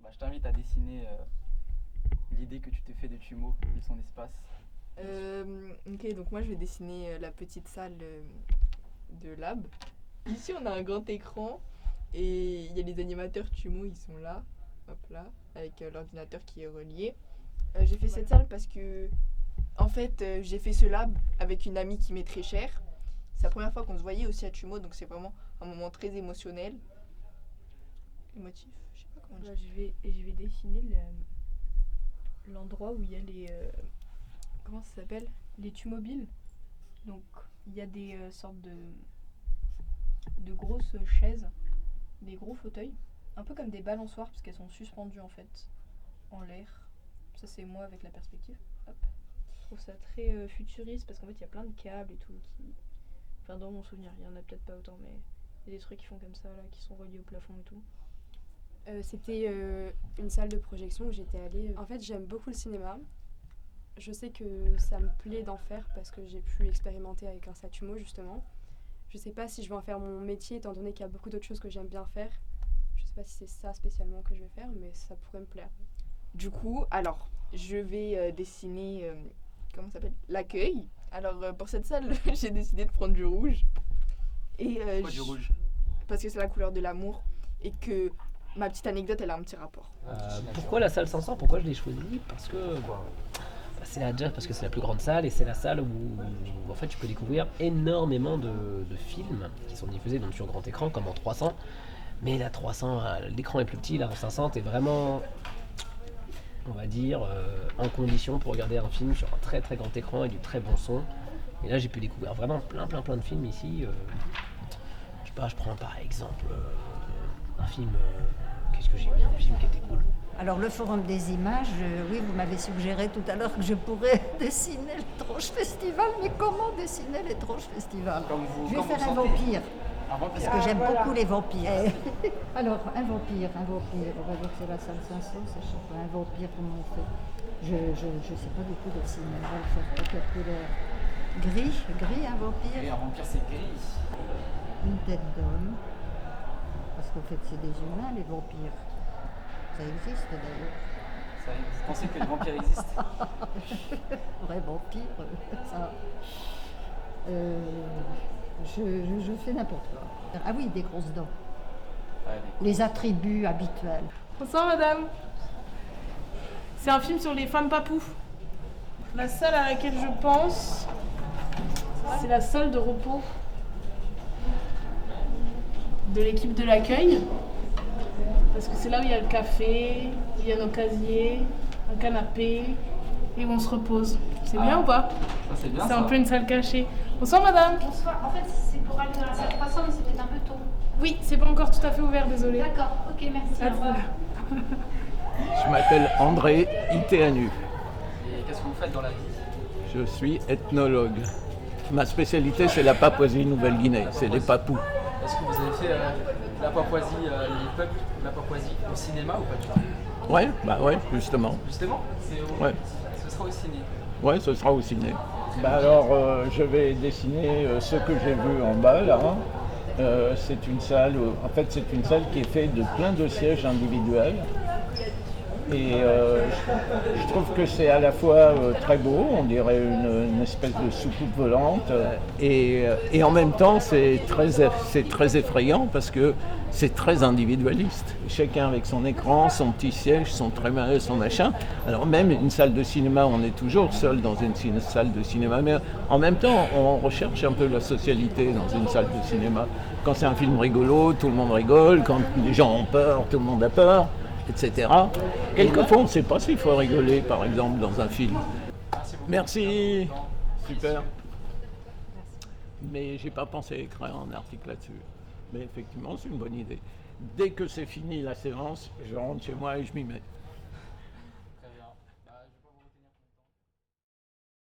Je t'invite à dessiner l'idée que tu te fais de Tumo et son espace. Ok, donc moi je vais dessiner la petite salle de lab. Ici on a un grand écran et il y a les animateurs Tumo, ils sont là, hop là, avec l'ordinateur qui est relié. J'ai fait cette salle parce que, en fait, j'ai fait ce lab avec une amie qui m'est très chère. C'est la première fois qu'on se voyait aussi à Tumo, donc c'est vraiment un moment très émotionnel. Émotif, je sais pas comment dire. Je vais dessiner l'endroit où il y a les... comment ça s'appelle? Les tumobiles. Donc il y a des sortes de grosses chaises, des gros fauteuils, un peu comme des balançoires parce qu'elles sont suspendues en fait en l'air. Ça c'est moi avec la perspective. Hop. Je trouve ça très futuriste parce qu'en fait il y a plein de câbles et tout qui... Enfin dans mon souvenir, il y en a peut-être pas autant mais il y a des trucs qui font comme ça là, qui sont reliés au plafond et tout. C'était une salle de projection où j'étais allée. En fait, j'aime beaucoup le cinéma. Je sais que ça me plaît d'en faire parce que j'ai pu expérimenter avec un Satumo justement. Je sais pas si je vais en faire mon métier étant donné qu'il y a beaucoup d'autres choses que j'aime bien faire. Je sais pas si c'est ça spécialement que je vais faire, mais ça pourrait me plaire. Du coup, alors, je vais dessiner, comment ça s'appelle? L'accueil. Alors, pour cette salle, j'ai décidé de prendre du rouge. Et, Pourquoi du rouge? Parce que c'est la couleur de l'amour et que ma petite anecdote, elle a un petit rapport. Pourquoi la salle 500? Pourquoi je l'ai choisie? Parce que parce que c'est la plus grande salle et c'est la salle où en fait tu peux découvrir énormément de films qui sont diffusés donc sur grand écran comme en 300. Mais la 300, l'écran est plus petit, là en 500 t'es vraiment, on va dire, en condition pour regarder un film sur un très très grand écran et du très bon son. Et là j'ai pu découvrir vraiment plein de films ici. Je sais pas, je prends par exemple un film, qu'est-ce que j'ai vu, un film qui était cool. Alors le Forum des images, oui, vous m'avez suggéré tout à l'heure que je pourrais dessiner l'étrange festival, mais comment dessiner l'étrange festival? Je vais faire un vampire, Un vampire. parce que j'aime beaucoup les vampires. Alors, un vampire, on va dire que c'est la salle 500, ça, je sais pas, un vampire, comment on fait? Je sais pas du tout dessiner, on va le faire peut-être couleur gris, un vampire, Et un vampire c'est gris. une tête d'homme, parce qu'en fait c'est des humains, les vampires. Ça existe d'ailleurs. Vous pensez que les vampires existent? Vrai vampire, ça. Je fais n'importe quoi. Ah oui, des grosses dents. Les attributs habituels. Bonsoir madame. C'est un film sur les femmes papous. La salle à laquelle je pense, c'est la salle de repos de l'équipe de l'accueil. Parce que c'est là où il y a le café, il y a nos casiers, un canapé et où on se repose. C'est bien ou pas? Ça c'est bien. C'est un peu une salle cachée. Bonsoir madame. Bonsoir. En fait, c'est pour aller dans la salle 300, mais c'est peut-être un peu tôt. Oui, c'est pas encore tout à fait ouvert, désolé. D'accord, ok, merci. Au revoir. Je m'appelle André Iteanu. Et qu'est-ce que vous faites dans la vie? Je suis ethnologue. Ma spécialité, c'est la Papouasie-Nouvelle-Guinée. C'est les papous. Est-ce que vous avez fait la Papouasie, les peuples de la Papouasie au cinéma ou pas du tout? Ouais, justement. Justement, Ouais. ce sera au ciné. Ouais, ce sera au ciné. Alors, je vais dessiner ce que j'ai vu en bas, là. C'est une salle, c'est une salle qui est faite de plein de sièges individuels. Et je trouve que c'est à la fois très beau, on dirait une espèce de soucoupe volante, et en même temps c'est très effrayant parce que c'est très individualiste. Chacun avec son écran, son petit siège, son tréma, son machin. Alors même une salle de cinéma, on est toujours seul dans une salle de cinéma, mais en même temps on recherche un peu la socialité dans une salle de cinéma. Quand c'est un film rigolo, tout le monde rigole, quand les gens ont peur, tout le monde a peur, etc. Quelquefois, on ne sait pas s'il faut rigoler, par exemple, dans un film. Merci. Super. Mais j'ai pas pensé écrire un article là-dessus. Mais effectivement, c'est une bonne idée. Dès que c'est fini la séance, je rentre chez moi et je m'y mets.